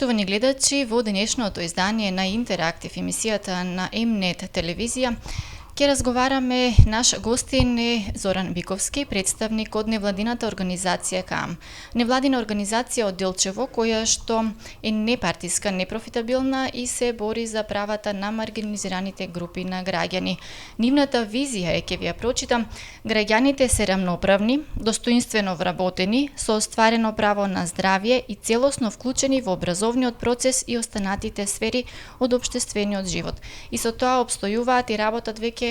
Поштовани гледачи, во денешното издание на Интерактив, емисијата на Mnet телевизија, ќе разговараме, наш гостин е Зоран Биковски, представник од невладината организација КАМ. Невладина организација од Делчево, која што е непартиска, непрофитабилна и се бори за правата на маргинализираните групи на граѓани. Нивната визија е, ќе ви ја прочитам, граѓаните се рамноправни, достоинствено вработени, со остварено право на здравје и целосно вклучени во образовниот процес и останатите сфери од општествениот живот. И со тоа обстојуваат и работат веќе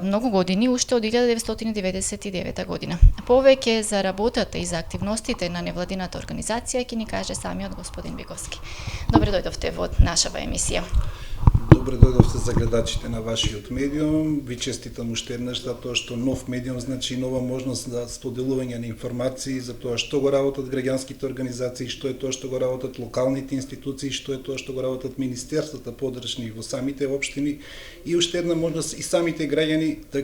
многу години, уште од 1999 година. Повеќе за работата и за активностите на невладината организација ќе ни каже самиот господин Биковски. Добре дојдовте во нашава емисија. Добре дојдовте за гледачите на вашиот медиум. Ви честитам уште еднаш затоа што нов медиум значи нова можност за споделување на информации за тоа што го работат граѓанските организации, што е тоа што го работат локалните институции, што е тоа што го работат министерствата подрачни во самите општини и уште една можност и самите граѓани да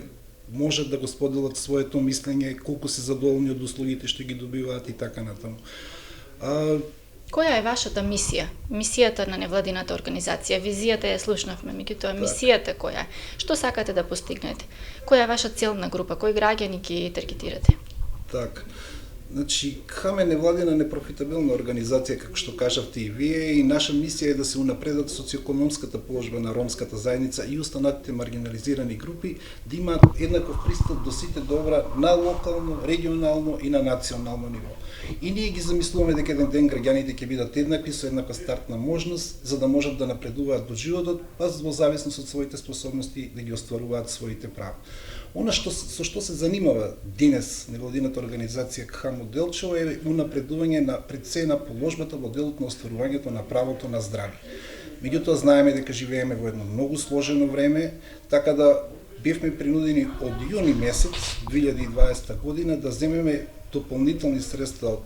можат да го споделат своето мислење, колку се задоволни од услугите што ги добиваат и така натаму. Која е вашата мисија? Мисијата на невладината организација, визијата ја слушнавме, меѓутоа мисијата која е? Што сакате да постигнете? Која е ваша целна група? Кои граѓани ги таргетирате? Так. Значи, КАМ е невладина непрофитабилна организација, како што кажавте и вие, и наша мисија е да се унапредат социоекономската положба на ромската заедница и останатите маргинализирани групи, да имаат еднаков пристап до сите добра на локално, регионално и на национално ниво. И ние ги замислуваме дека еден ден граѓаните ќе бидат еднакви со еднаква стартна можност, за да можат да напредуваат во животот, па во зависност од своите способности да ги остваруваат своите права. Она со што се занимава денес невладината организација КАМ од Делчево е унапредување на пред се на положбата во делот на остварувањето на правото на здравје. Меѓутоа знаеме дека живееме во едно многу сложено време, така да бевме принудени од јуни месец 2020 година да земеме дополнителни средства од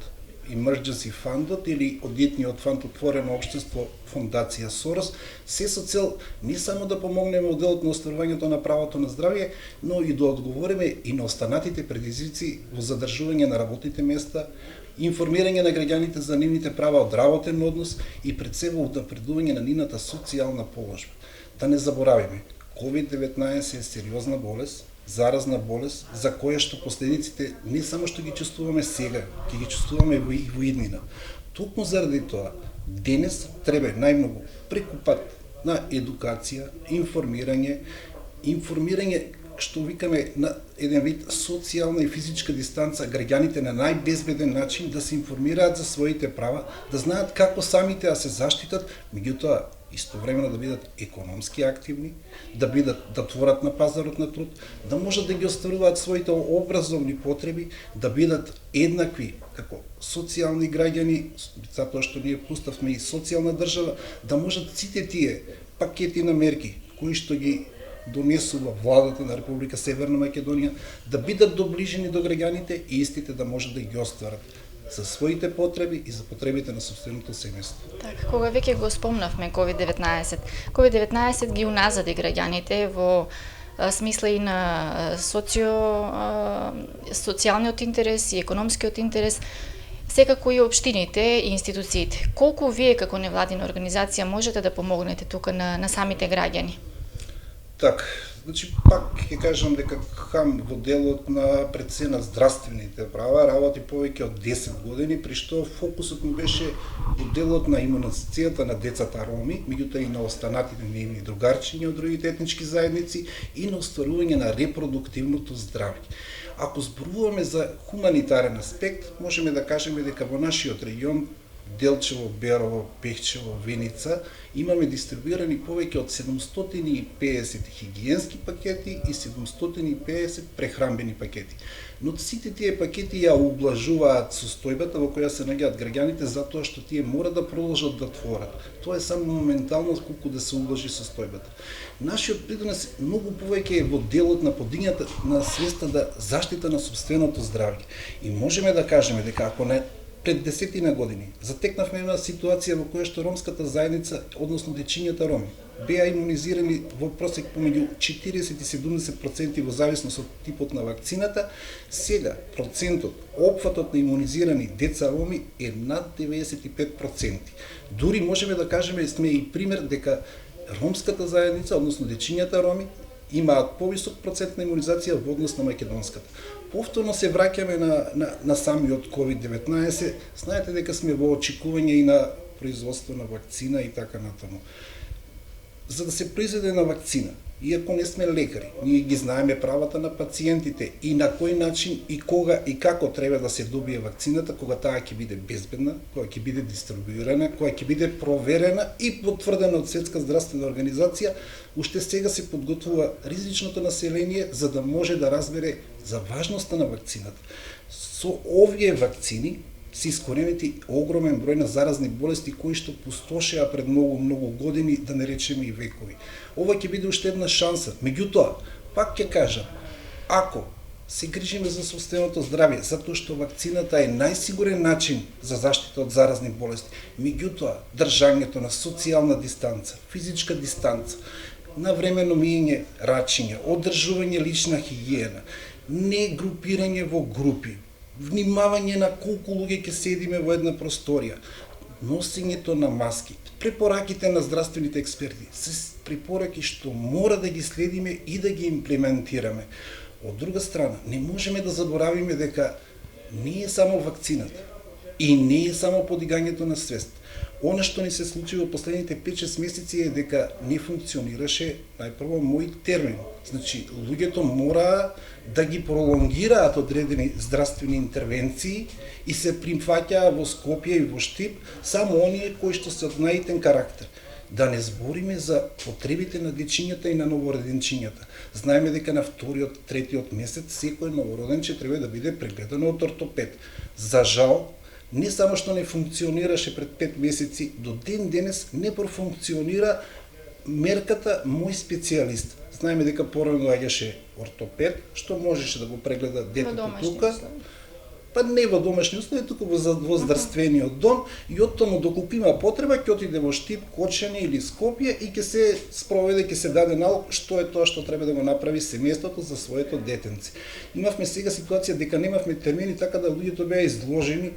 Emergency фандот или од етниот фонд Отворено општество Фондација Сорос, се со цел не само да помогнеме во делот на остварувањето на правото на здравје, но и да одговориме и на останатите предизвици во задржување на работните места, информирање на граѓаните за нивните права од работен однос и пред се во напредување на нивната социјална положба. Да не заборавиме, COVID-19 е сериозна болест, заразна болест, за која што последиците не само што ги чувствуваме сега, ќе ги чувствуваме и во иднина. Токму заради тоа, денес треба најмногу преку пат на едукација, информирање што викаме на еден вид социјална и физичка дистанца, граѓаните на најбезбеден начин да се информираат за своите права, да знаат како самите да се заштитат, меѓутоа истовремено да бидат економски активни, да творат на пазарот на труд, да можат да ги остваруваат своите образовни потреби, да бидат еднакви како социјални граѓани, затоа што ние пуставме и социјална држава, да можат сите тие пакети на мерки кои што ги донесува владата на Република Северна Македонија, да бидат доближени до граѓаните и истите да можат да ги остварат за своите потреби и за потребите на собственото семејство. Така, кога веќе го спомнавме COVID-19, COVID-19 ги уназади граѓаните во смисла и на социјалниот интерес и економскиот интерес, секако и општините и институциите. Колку вие како невладина организација можете да помогнете тука на самите граѓани? Так, значи пак ќе кажам дека КАМ во делот на пред се на здравствените права работи повеќе од 10 години, при што фокусот му беше во делот на имунизацијата на децата роми, меѓутоа и на останатите нивни другарчиња од другите етнички заедници и на остварување на репродуктивното здравје. Ако зборуваме за хуманитарен аспект, можеме да кажеме дека во нашиот регион Делчево, Берово, Пехчево, Виница, имаме дистрибуирани повеќе од 750 хигиенски пакети и 750 прехранбени пакети. Но сите тие пакети ја ублажуваат состојбата во која се наѓаат граѓаните затоа што тие мора да продолжат да творат. Тоа е само моментално колку да се ублажи состојбата. Нашиот придонес многу повеќе е во делот на подигната на свеста да заштита на собственото здравје. И можеме да кажеме дека ако не пред 10 години затекнавме една ситуација во која што ромската заедница, односно дечињата роми, беа имунизирани во просек помеѓу 40 и 70% во зависност од типот на вакцината. Сега процентот, опфатот на имунизирани деца роми е над 95%. Дури можеме да кажеме, сме и пример дека ромската заедница, односно дечињата роми, имаат повисок процент на имунизација во однос на македонската. Повторно се враќаме на самиот COVID-19. Знаете дека сме во очекување и на производство на вакцина и така натаму. За да се произведе на вакцина, иако не сме лекари, ние ги знаеме правата на пациентите и на кој начин и кога и како треба да се добие вакцината, кога таа ќе биде безбедна, кога ќе биде дистрибуирана, кога ќе биде проверена и потврдена од Светска здравствена организација, уште сега се подготвува ризичното население за да може да разбере за важноста на вакцината. Со овие вакцини се искоренети огромен број на заразни болести кои што пустошеа пред многу години, да не речеме и векови. Ова ќе биде уште една шанса. Меѓутоа, пак ќе кажам, ако се грижиме за собственото здравје, затоа што вакцината е најсигурен начин за заштита од заразни болести, меѓутоа, држањето на социјална дистанца, физичка дистанца, навремено миење рачиња, одржување лична хигиена, не групирање во групи, внимавање на колку луѓе ќе седиме во една просторија, носењето на маски, препораките на здравствените експерти, се препораки што мора да ги следиме и да ги имплементираме. Од друга страна, не можеме да заборавиме дека не е само вакцината и не е само подигањето на свест. Она што ни се случи во последните 5-6 месеци е дека не функционираше најпрво мој термин. Значи, луѓето мора да ги пролонгираат одредени здравствени интервенции и се примфаќаа во Скопје и во Штип само оние кои што се од наитен карактер. Да не збориме за потребите на дечињата и на новороденчињата. Знаеме дека на вториот, третиот месец секој новороденче треба да биде прегледано од ортопед. За жал, не само што не функционираше пред 5 месеци, до ден денес не профункционира мерката мој специјалист. Знаеме дека порано доаѓаше ортопед, што можеше да го прегледа детето тука. Па не во домашни услови, туку во здравствениот дом, и од тому доколку има потреба ќе отиде во Штип, Кочани или Скопје и ќе се спроведе, ќе се даде налог што е тоа што треба да го направи семејството за своето детенце. Имавме сега ситуација дека немавме термини, така да луѓето беа изложени,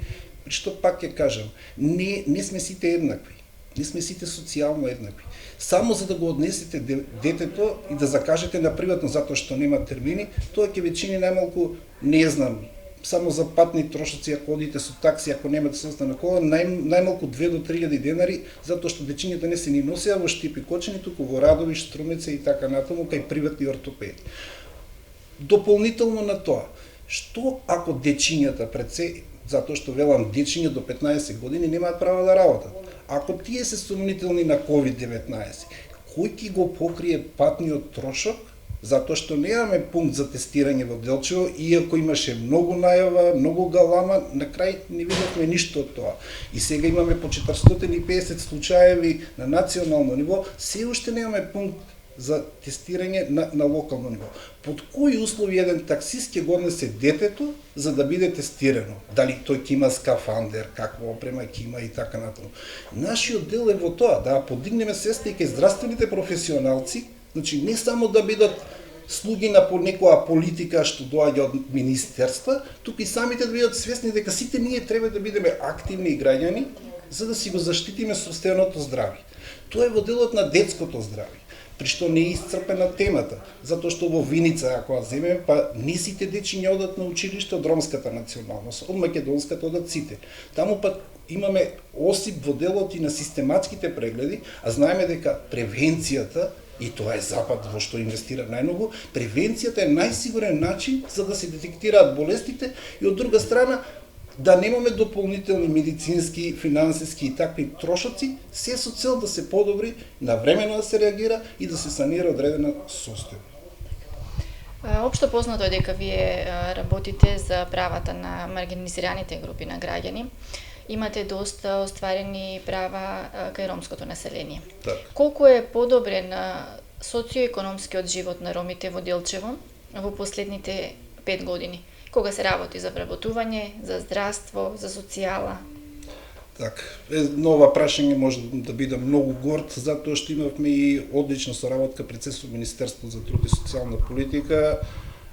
што пак ќе кажам, не сме сите еднакви. Не сме сите социјално еднакви. Само за да го однесете детето и да закажете на приватно затоа што нема термини, тоа ќе ве чини најмалку, не знам, само за патни трошоци, ако одите со такси, ако немате собствена кола, најмалку 2 до 3.000 денари, затоа што дечињата не се ни носеа во Штип и Кочани, туку во Радови, Штрумеце и така натаму, кај приватни ортопеди. Дополнително на тоа, што ако дечињата пред се, затоа што велам дечиња до 15 години немаат право да работат. Ако тие се сомнителни на COVID-19, кој ќе го покрие патниот трошок, затоа што немаме пункт за тестирање во Делчево, иако имаше многу најава, многу галама, на крај не видовме ништо од тоа. И сега имаме по 450 случаеви на национално ниво, се уште немаме пункт за тестирање на локално ниво. Под кои услови еден таксист ќе го однесе детето за да биде тестирано? Дали тој ќе има скафандер, каква опрема ќе има и така натаму. Нашиот дел е во тоа да подигнеме свеста и кај здравствените професионалци, значи не само да бидат слуги на некоја политика што доаѓа од министерства, туку и самите да бидат свесни дека сите ние треба да бидеме активни граѓани за да си го заштитиме собственото здравје. Тоа е во делот на детското здравје, при што не е исцрпена темата, затоа што во Виница, ако ја земеме, па не сите дечиња одат на училиште од ромската националност, од македонската одат сите. Таму па имаме осип во делот и на систематските прегледи, а знаеме дека превенцијата, и тоа е Запад во што инвестира најмногу, превенцијата е најсигурен начин за да се детектираат болестите и од друга страна да немаме дополнителни медицински, финансиски и такви трошоци, се со цел да се подобри, навремено да се реагира и да се санира одредена состојба. Општо познато е дека вие работите за правата на маргинизираните групи на граѓани. Имате доста остварени права кај ромското население. Так. Колку е подобрен социоекономскиот живот на ромите во Делчево во последните 5 години? кога се работи за вработување, за здравство, за социјала? Так, нова прашање може да биде многу горд, затоа што имавме и одлична соработка пред со Министерство за труд и социјална политика.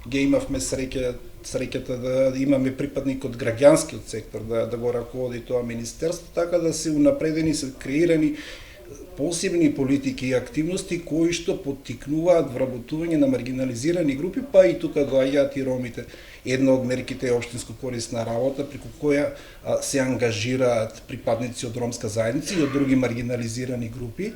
Ге имавме среќата да имаме припадник од граѓанскиот сектор да го раководи тоа министерство, така да се унапредени, се креирани посебни политики и активности кои што поттикнуваат вработување на маргинализирани групи, па и тука доаѓаат и ромите. Една од мерките е општинско корисна работа, преку која се ангажираат припадници од ромска заедница и од други маргинализирани групи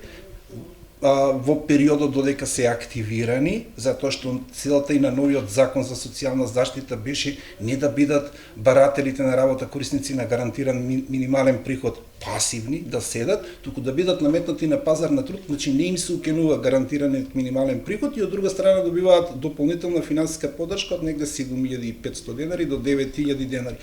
во периодот додека се активирани, затоа што целата и на новиот закон за социјална заштита беше не да бидат барателите на работа, корисници на гарантиран минимален приход пасивни, да седат, туку да бидат наметнати на пазар на труд, значи не им се укенува гарантираниот минимален приход и од друга страна добиваат дополнителна финансиска поддршка од негде 7500 денари до 9000 денари.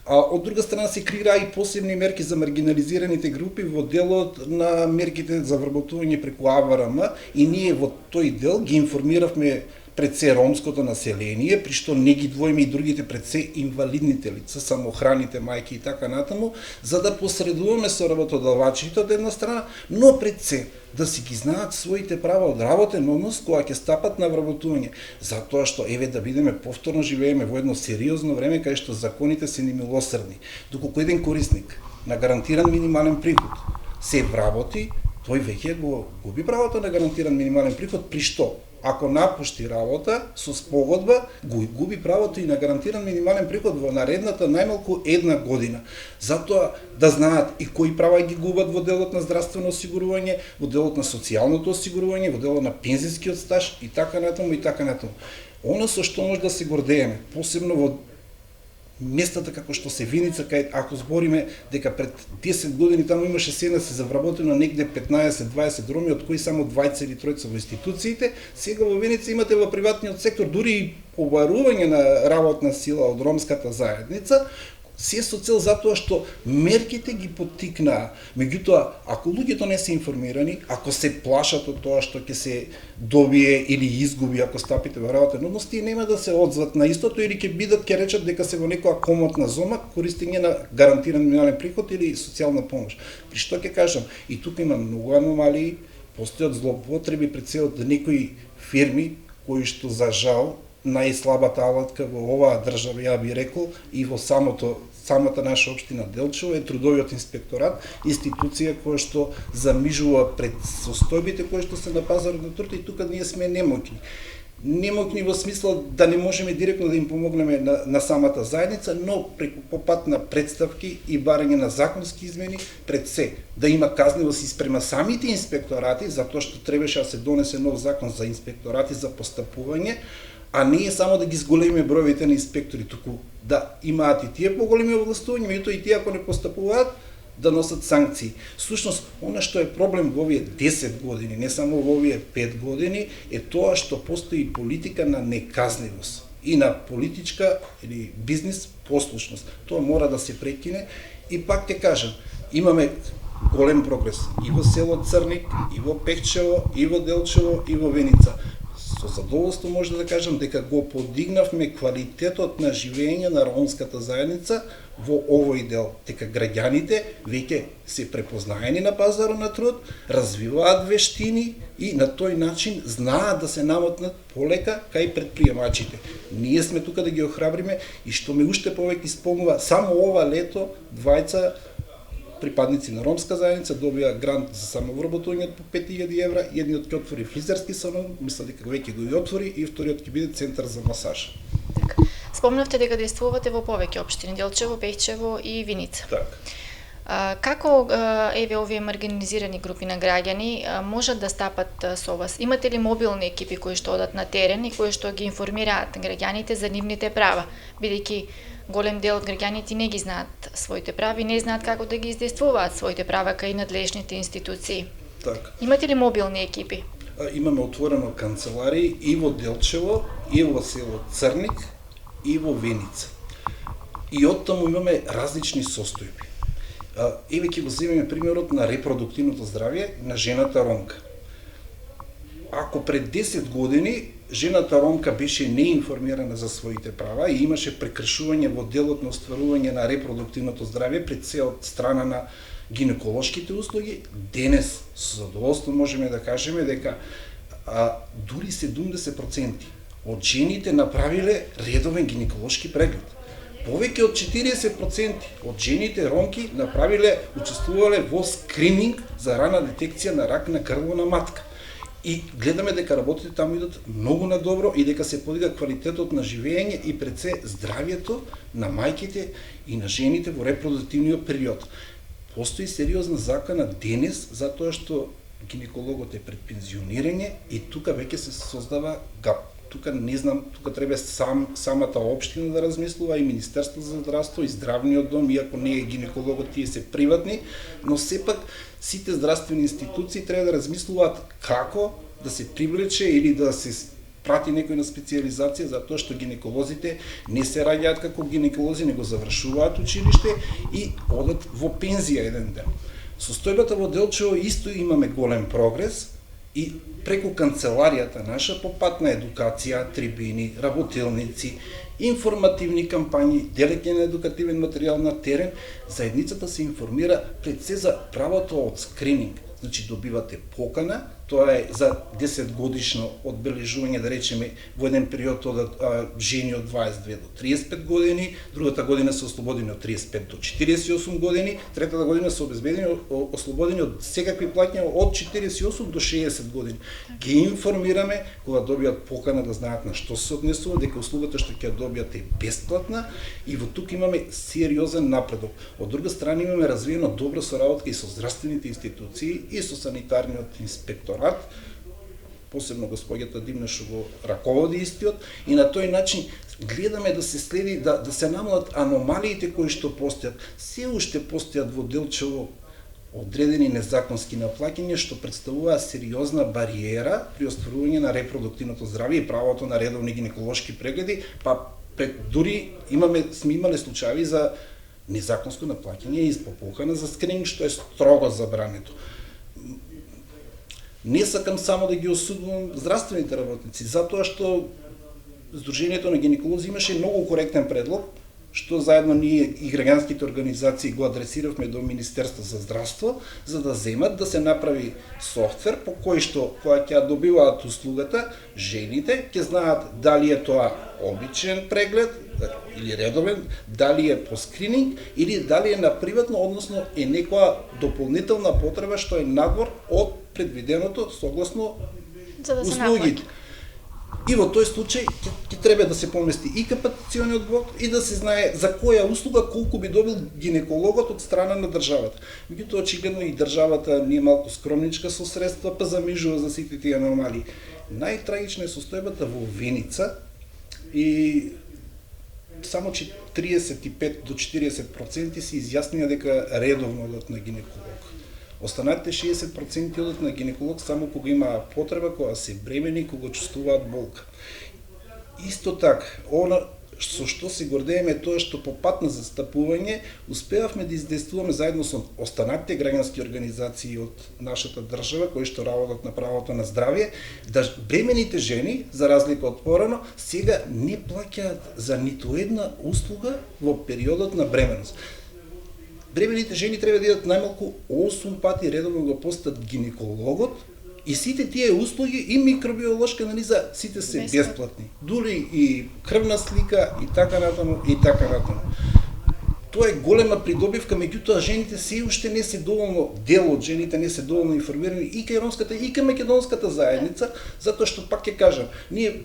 А од друга страна се креира и посебни мерки за маргинализираните групи во делот на мерките за вработување преку АВРМ и ние во тој дел ги информиравме пред се ромското население, при што не ги двоиме и другите пред се инвалидните лица, самохраните мајки и така натаму, за да посредуваме со работодавачите од една страна, но пред се да си ги знаат своите права од работен однос кога ќе стапат на вработување. Затоа што еве да бидеме повторно живееме во едно сериозно време кај што законите се немилосрдни. Доколку еден корисник на гарантиран минимален приход се вработи, тој веќе го губи правото на гарантиран минимален приход, при што ако напушти работа со спогодба, го губи правото и на гарантиран минимален приход во наредната најмалку една година. Затоа да знаат и кои права ги губат во делот на здравствено осигурување, во делот на социјалното осигурување, во делот на пензискиот стаж и така натаму и така натаму. Оно со што може да се гордееме, посебно во местата како што се Виница, кај ако збориме дека пред 10 години таму имаше седнаци за вработено негде 15-20 роми, од кои само 20 или 3 во институциите, сега во Виница имате во приватниот сектор дури и побарување на работна сила од ромската заедница, се со цел затоа што мерките ги поттикнаа. Меѓутоа, ако луѓето не се информирани, ако се плашат од тоа што ќе се добие или изгуби ако стапите во работен однос, тие нема да се одзват на истото или ќе бидат, ќе речат дека се во некоја комотна зона, користење на гарантиран минимален приход или социјална помош. При што ќе кажам, и тука има многу аномалии, постојат злоупотреби пред се од некои фирми кои што за жал најслабата алатка во оваа држава, ја би рекол, и во самата наша општина Делчево е трудовиот инспекторат, институција која што замижува пред состојбите кои што се на пазарот на труд и тука ние сме немоќни. Немоќни во смисла да не можеме директно да им помогнеме на самата заедница, но по пат на представки и барање на законски измени пред се да има казнивост и спрема самите инспекторати, затоа што требаше да се донесе нов закон за инспекторати за постапување, а не е само да ги зголемиме бројовите на инспектори, туку да имаат и тие поголеми овластувања, меѓутоа и тие ако не постапуваат, да носат санкции. Всушност, она што е проблем во овие 10 години, не само во овие 5 години, е тоа што постои политика на неказнивост и на политичка или бизнес послушност. Тоа мора да се прекине и пак ќе кажам, имаме голем прогрес и во село Црник, и во Пехчево, и во Делчево, и во Виница. Со задоволство може да кажам дека го подигнавме квалитетот на живење на ромската заедница во овој дел, дека граѓаните веќе се препознаени на пазарот на труд, развиваат вештини и на тој начин знаат да се намотнат полека кај предприемачите. Ние сме тука да ги охрабриме и што ме уште повеќе исполнува, само ова лето двајца припадници на ромска заедница добија грант за самовработување по 5000 евра, едниот ќе отвори фризерски салон, мисля дека веќе го и отвори, и вториот ќе биде центар за масаж. Така. Спомнавте дека действувате во повеќе општини, Делчево, Пехчево и Виница. Така. Како еве овие маргинализирани групи на граѓани можат да стапат со вас? Имате ли мобилни екипи кои што одат на терен и кои што ги информираат граѓаните за нивните права, бидејќи голем дел од граѓаните не ги знаат своите права и не знаат како да ги издействуваат своите права кај надлежните институции. Така. Имате ли мобилни екипи? Имаме отворено канцеларии и во Делчево, и во село Црник, и во Виница. И оттаму имаме различни состојби. Еве ќе го земеме примерот на репродуктивното здравје на жената ромка. Ако пред 10 години жената ромка беше неинформирана за своите права и имаше прекршување во делот на остварување на репродуктивното здравје пред се од страна на гинеколошките услуги. Денес со задоволство можеме да кажеме дека дури 70% од жените направиле редовен гинеколошки преглед. Повеќе од 40% од жените ромки учествувале во скрининг за рана детекција на рак на грло на матка. И гледаме дека работите таму идат многу надобро и дека се подига квалитетот на живење и пред се здравјето на мајките и на жените во репродуктивниот период. Постои сериозна закана денес затоа што гинекологот е пред пензионирање и тука веќе се создава гап. Тука не знам, тука треба самата општина да размислува и Министерство за здравство и здравниот дом, иако не е гинекологот, тие се приватни, но сепак сите здравствени институции треба да размислуваат како да се привлече или да се прати некој на специализација, затоа што гинеколозите не се раѓаат како гинеколози, него завршуваат училиште и одат во пензија еден ден. Состојбата во Делчево исто имаме голем прогрес и преку канцеларијата наша по пат на едукација, трибини, работилници, информативни кампањи, делење на едукативен материјал на терен, заедницата се информира пред се за правото од скрининг. Значи добивате покана, тоа е за 10 годишно одбележување, да речеме, во еден период од жени од 22 до 35 години, другата година се ослободени од 35 до 48 години, третата година се ослободени од секакви плаќања од 48 до 60 години. Ги информираме кога добијат покана да знаат на што се однесува, дека услугата што ќе добијат е бесплатна и во тука имаме сериозен напредок. Од друга страна имаме развиено добра соработка и со здравствените институции и со санитарниот инспекторат, посебно господјата Димна што го раководи истиот, и на тој начин гледаме да се следи, да се намалат аномалиите кои што постојат. Се уште постојат во Делчево одредени незаконски наплаќања што представува сериозна бариера при остварување на репродуктивното здравје и правото на редовни гинеколошки прегледи, дури сме имале случаи за незаконско наплаќање и покана за скрининг што е строго забрането. Не сакам само да ги осудувам здравствените работници, затоа што Сдруженијето на гинеколози имаше многу коректен предлог, што заедно ние и граѓанските организации го адресиравме до Министерство за здравство, за да земат да се направи софтвер по кој што, кога ќе добиваат услугата, жените ќе знаат дали е тоа обичен преглед или редовен, дали е по скрининг или дали е на приватно, односно е некоја дополнителна потреба што е надвор од предвиденото согласно услугите. И во тој случај ќе треба да се помести и капацитациониот блок и да се знае за која услуга колку би добил гинекологот од страна на државата. Меѓутоа очигледно и државата не е малку скромничка со средства, па замижува за сите тие аномалии. Најтрагична е состојбата во Веница и само 35 до 40% се изјаснија дека редовно одат на гинеколог. Останатите 60% одат на гинеколог само кога има потреба, кога се бремени, кога чувствуваат болка. Исто така, со што се гордееме тоа што по пат на застапување успеавме да издействуваме заедно со останатите граѓански организации од нашата држава кои што работат на правото на здравје, да бремените жени, за разлика од порано, сега не плаќаат за ниту една услуга во периодот на бременост. Бремените жени треба да идат најмалку 8 пати редовно да посетат гинекологот и сите тие услуги и микробиолошка анализа сите се бесплатни. Дури и крвна слика и така натаму и така натаму. Тоа е голема придобивка, меѓутоа жените се уште не се доволно, дел од жените не се доволно информирани и кај ромската и кај македонската заедница, затоа што пак ќе кажам, ние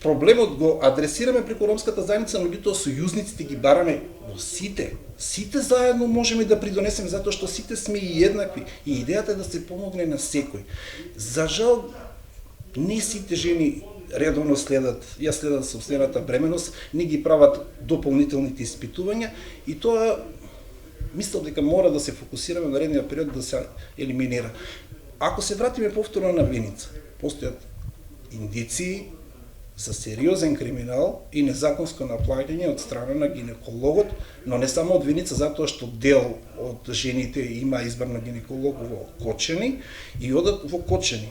проблемот го адресираме преку ромската заедница, меѓутоа сојузниците ги бараме во сите. Сите заедно можеме да придонесеме затоа што сите сме и еднакви и идејата е да се помогне на секој. За жал, не сите жени редовно следат сопствената бременост, не ги прават дополнителните испитувања и тоа мислам дека мора да се фокусираме на наредниот период да се елиминира. Ако се вратиме повторно на Веница, постојат индиции за сериозен криминал и незаконско наплаќање од страна на гинекологот, но не само од Веница, затоа што дел од жените има избран на гинеколог во Кочани и одат во Кочани.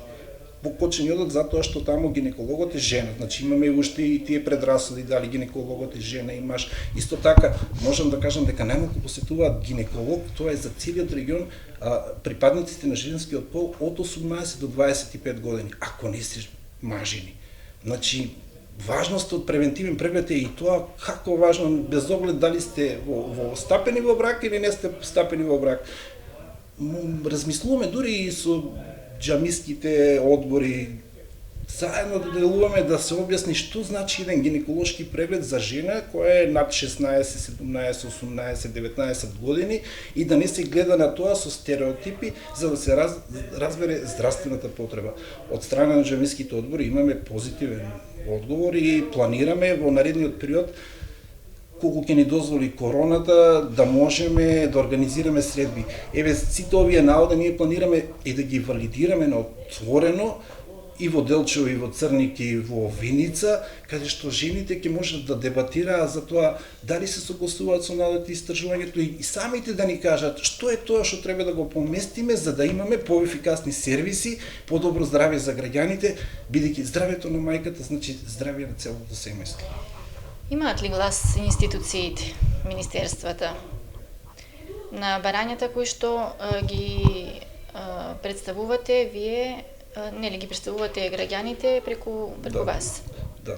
покочени одат затоа што таму гинекологот е жена. Значи имаме уште и тие предрасуди дали гинекологот е жена и маж. Исто така можам да кажам дека најмалку посетуваат гинеколог, тоа е за целиот регион припадниците на женскиот пол од 18 до 25 години, ако не се мажени. Значи важноста од превентивен преглед е и тоа како важно, без оглед дали сте во стапени во брак или не сте стапени во брак. Размислуваме дури и со џамиските одбори, заедно да делуваме да се објасни што значи еден гинеколошки преглед за жена која е над 16, 17, 18, 19 години и да не се гледа на тоа со стереотипи за да се разбере здравствената потреба. Од страна на џамиските одбори имаме позитивен одговор и планираме во наредниот период колку ќе ни дозволи короната да можеме да организираме средби. Еве сите овие наводи ние планираме и да ги валидираме на отворено и во Делчево, и во Црник, и во Виница, каде што жените ќе можат да дебатираат за тоа дали се согласуваат со научните истражувањето и самите да ни кажат што е тоа што треба да го поместиме за да имаме поефикасни сервиси, подобро здравје за граѓаните, бидејќи здравјето на мајката значи здравје на целото семејство. Имаат ли глас институциите, министерствата на барањата кои што ги представувате вие, нели ги представувате граѓаните преку вас? Да.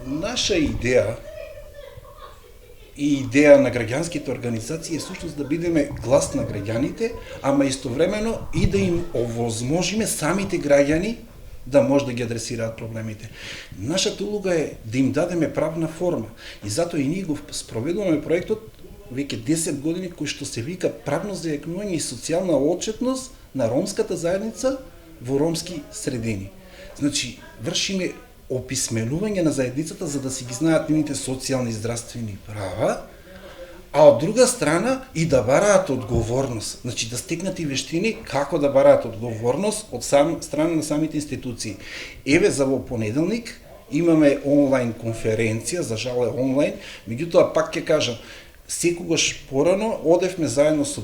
Наша идеја и идеја на граѓанските организации е всушност да бидеме глас на граѓаните, ама истовремено и да им овозможиме самите граѓани да може да ги адресираат проблемите. Нашата улога е да им дадеме правна форма и затоа и ние го спроведуваме проектот веќе 10 години кој што се вика правно зајакнување и социјална отчетност на ромската заедница во ромски средини. Значи, вршиме описменување на заедницата за да си ги знаат нивните социјални и здравствени права, а од друга страна и да бараат одговорност, значи да стекнат и вештини како да бараат одговорност од страна на самите институции. Еве за во понеделник имаме онлайн конференција, за жал е онлайн, меѓутоа пак ќе кажам, секогаш порано одевме заедно со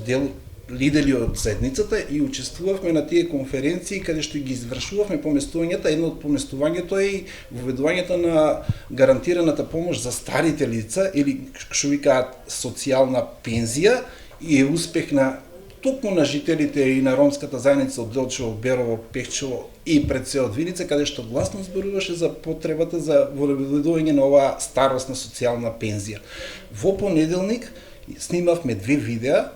лидери од заедницата и учествувавме на тие конференции каде што ги извршувавме поместувањата. Едно од поместувањето е и воведувањето на гарантираната помош за старите лица или што викаат социјална пензија и е успех на токму на жителите и на ромската заедница од Делчево, Берово, Пехчево и пред се од Виница, каде што гласно зборуваше за потребата за воведување на оваа старосна социјална пензија. Во понеделник снимавме 2 видеа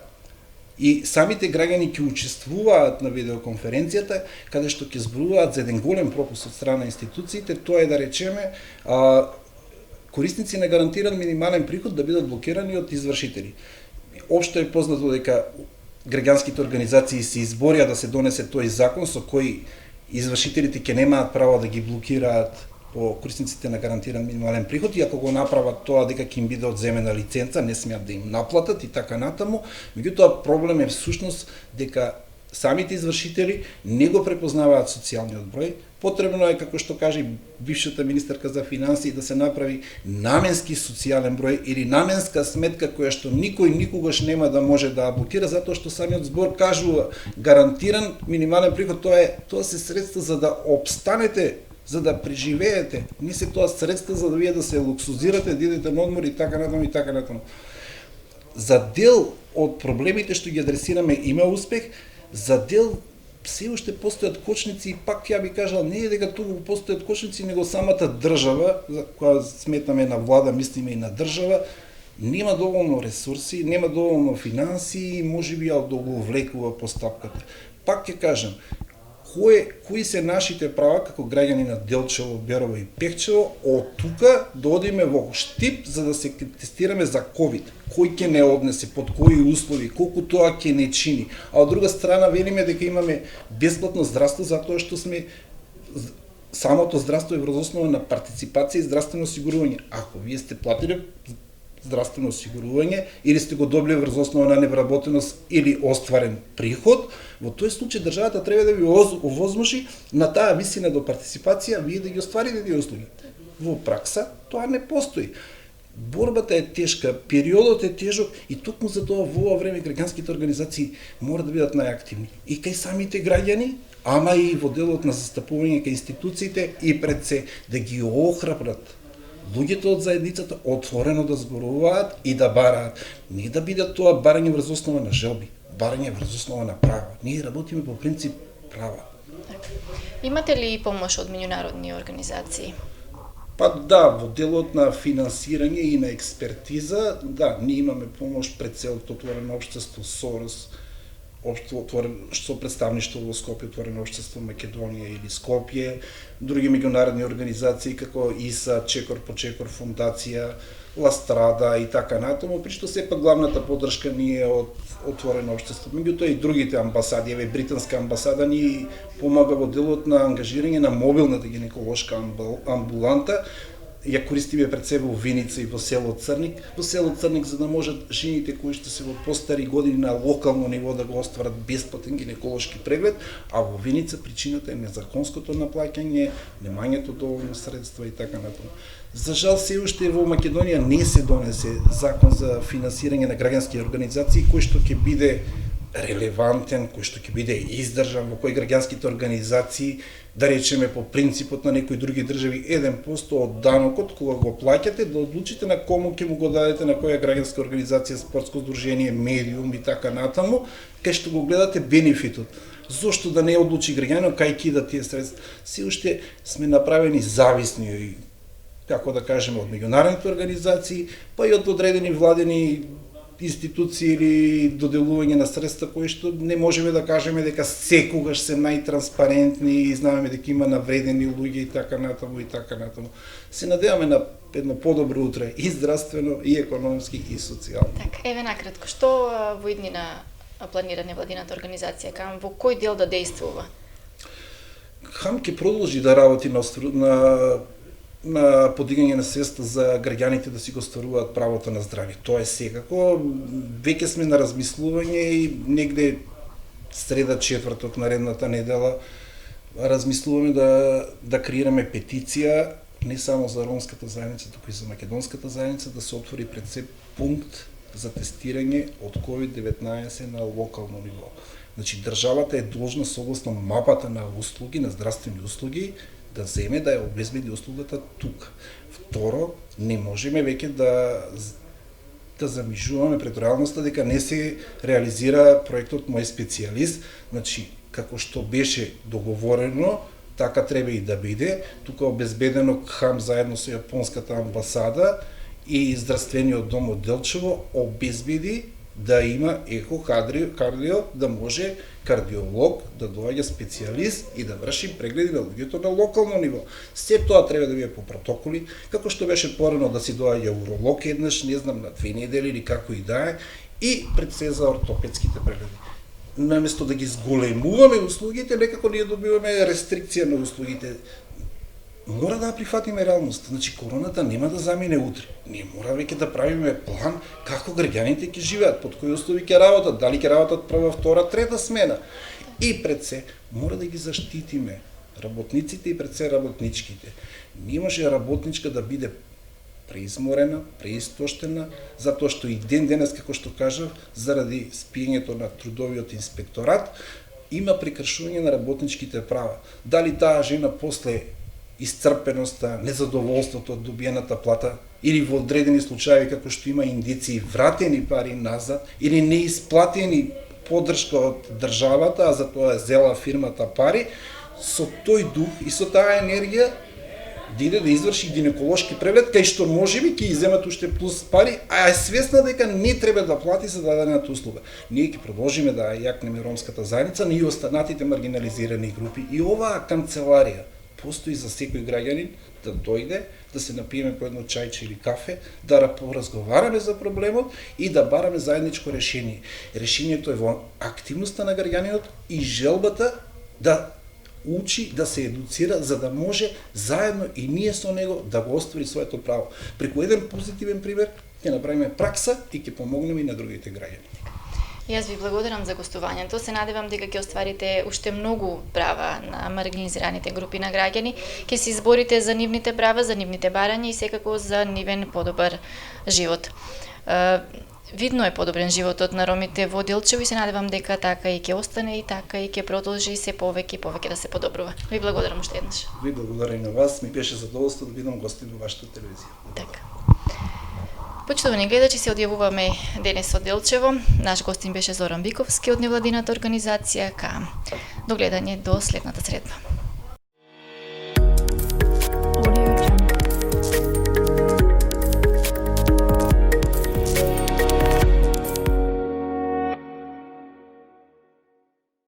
и самите граѓани ќе учествуваат на видеоконференцијата, каде што ќе зборуваат за еден голем пропуск од страна на институциите, тоа е да речеме корисници на гарантиран минимален приход да бидат блокирани од извршители. Општо е познато дека граѓанските организации се изборија да се донесе тој закон со кој извршителите ќе немаат право да ги блокираат по корисниците на гарантиран минимален приход и ако го направат тоа дека ќе им биде одземена лиценца, не смеат да им наплатат и така натаму. Меѓутоа проблем е всушност дека самите извршители не го препознаваат социјалниот број. Потребно е, како што каже бившата министерка за финансии, да се направи наменски социјален број или наменска сметка која што никој никогаш нема да може да блокира, затоа што самиот збор кажува гарантиран минимален приход, тоа се средства за да обстанете, за да преживеете. Не се тоа средства за да вие да се луксузирате, да идете на одмор и така натаму и така натаму. За дел од проблемите што ги адресираме има успех, за дел се уште постојат кочници и пак ја би кажал не е дека туку постојат кочници, него самата држава, за која сметаме на влада, мислиме и на држава, нема доволно ресурси, нема доволно финансии и можеби ја одолговлекува постапката. Пак ќе кажам, кои се нашите права како граѓани на Делчево, Берово и Пехчево, од тука да одиме во Штип за да се тестираме за ковид. Кој ќе не однесе, под кои услови, колку тоа ќе не чини. А од друга страна велиме дека имаме бесплатно здравство затоа што сме самото здравство е врз основа на партиципација и здравствено осигурување. Ако вие сте платили здравствено осигурување или сте го добили врз основа на невработеност или остварен приход, во тој случај државата треба да ви овозможи на таа висина до партиципација вие да ги остварите тие услуги. Во пракса тоа не постои. Борбата е тешка, периодот е тежок и токму за тоа во ова време граѓанските организации мора да бидат најактивни. И кај самите граѓани, ама и во делот на застапување кај институциите и пред се да ги охрабрат луѓето од заедницата отворено да зборуваат и да бараат. Не да биде тоа барање врз основа на желби, барање врз основа на права. Ние работиме по принцип права. Имате ли помош од меѓународни организации? Па да, во делот на финансирање и на експертиза, да, ние имаме помош пред целото отворено општество СОРОС, со представништво во Скопје, отворено општество Македонија или Скопје, други меѓународни организации како ИСА, Чекор по Чекор фондација, Ластрада и така натаму, при што сепак главната поддршка ни е од отворено општество. Меѓутоа и другите амбасади, еве британска амбасада ни помага во делот на ангажирање на мобилната гинеколошка амбуланта. Ја користиме пред себе во Виница и во село Црник. Во село Црник за да можат жените кои што се во постари години на локално ниво да го остварат бесплатен гинеколошки преглед, а во Виница причината е незаконското наплаќање, немањето доволно средства и така натаму. За жал се уште во Македонија не се донесе закон за финансирање на граѓански организации кој што ќе биде релевантен, кој што ќе биде издржан, во кој граѓанските организации, да речеме по принципот на некои други држави, 1% од данокот кога го плаќате, да одлучите на кому ќе му го дадете, на која граѓанска организација, спортско здружение, медиум и така натаму, кај што го гледате бенефитот. Зошто да не одлучи граѓанинот кај кида тие средства? Се уште сме направени зависни, како да кажеме, од меѓународните организации, па и од одредени владени институции или доделување на средства кои што не можеме да кажеме дека секогаш се најтранспарентни и знаеме дека има навредени луѓе и така натаму и така натаму. Се надеваме на едно подобро утре и здравствено, и економски, и социјално. Така, еве накратко, што во иднина планира невладината организација, во кој дел да действува? ХАМ ќе продолжи да работи на подигање на средства за граѓаните да си го стваруваат правото на здравје. Тоа е секако. Веќе сме на размислување и негде среда, четврток, наредната недела размислуваме да креираме петиција не само за ромската заедница, туку и за македонската заедница, да се отвори пред се пункт за тестирање од COVID-19 на локално ниво. Значи, државата е должна согласно мапата на услуги, на здравствени услуги, да земе да ја обезбеди услугата тука. Второ, не можеме веќе да замижуваме пред реалноста дека не се реализира проектот Мој специјалист, значи како што беше договорено, така треба и да биде. Тука обезбедено ХАМ заедно со јапонската амбасада и здравствениот дом од Делчево обезбеди да има ехокардио, да може кардиолог да доаѓа специјалист и да врши прегледи на луѓето на локално ниво. Се тоа треба да биде по протоколи, како што беше порано да си доаѓа уролог еднаш, не знам, на 2 недели или како и да е, и пред се за ортопедските прегледи. Наместо да ги зголемуваме услугите, некако ние добиваме рестрикција на услугите. Мора да прифатиме реалноста. Значи, короната нема да замине утре. Ние мора веќе да правиме план како граѓаните ќе живеат, под кои услови ќе работат, дали ќе работат прва, втора, трета смена. И пред се, мора да ги заштитиме работниците и пред се работничките. Не може работничка да биде преизморена, преистоштена, затоа што и денес, како што кажав, заради спиењето на трудовиот инспекторат, има прекршување на работничките права. Дали таа жена после исцрпеноста, незадоволството од добиената плата или во одредени случаи како што има индиции вратени пари назад или неисплатени поддршка од државата, а за тоа зела фирмата пари, со тој дух и со таа енергија да иде да изврши гинеколошки преглед, кај што можеби ќе иземат уште плюс пари, а е свесна дека не треба да плати за дадената услуга. Ние ќе продолжиме да јакнеме ромската заедница, но и останатите маргинализирани групи. И оваа канцеларија постои за секој граѓанин да дојде, да се напиеме по едно чајче или кафе, да поразговараме за проблемот и да бараме заедничко решение. Решението е во активноста на граѓанинот и желбата да учи, да се едуцира, за да може заедно и ние со него да го оствари своето право. Преку еден позитивен пример ќе направиме пракса и ќе помогнеме и на другите граѓани. Јас ви благодарам за гостувањето. Се надевам дека ќе остварите уште многу права на маргинализираните групи на граѓани, ќе се изборите за нивните права, за нивните барања и секако за нивен подобар живот. видно е подобрен животот на ромите во Делчево и се надевам дека така и ќе остане и така и ќе продолжи се повеќе и повеќе да се подобрува. Ви благодарам уште еднаш. Ви благодарам и на вас, ми беше задоволство да бидам гостин во вашата телевизија. Така. Почитувани гледачи, се одјавуваме денес од Делчево. Наш гостин беше Зоран Биковски од невладината организација КААМ. До гледање до следната средба.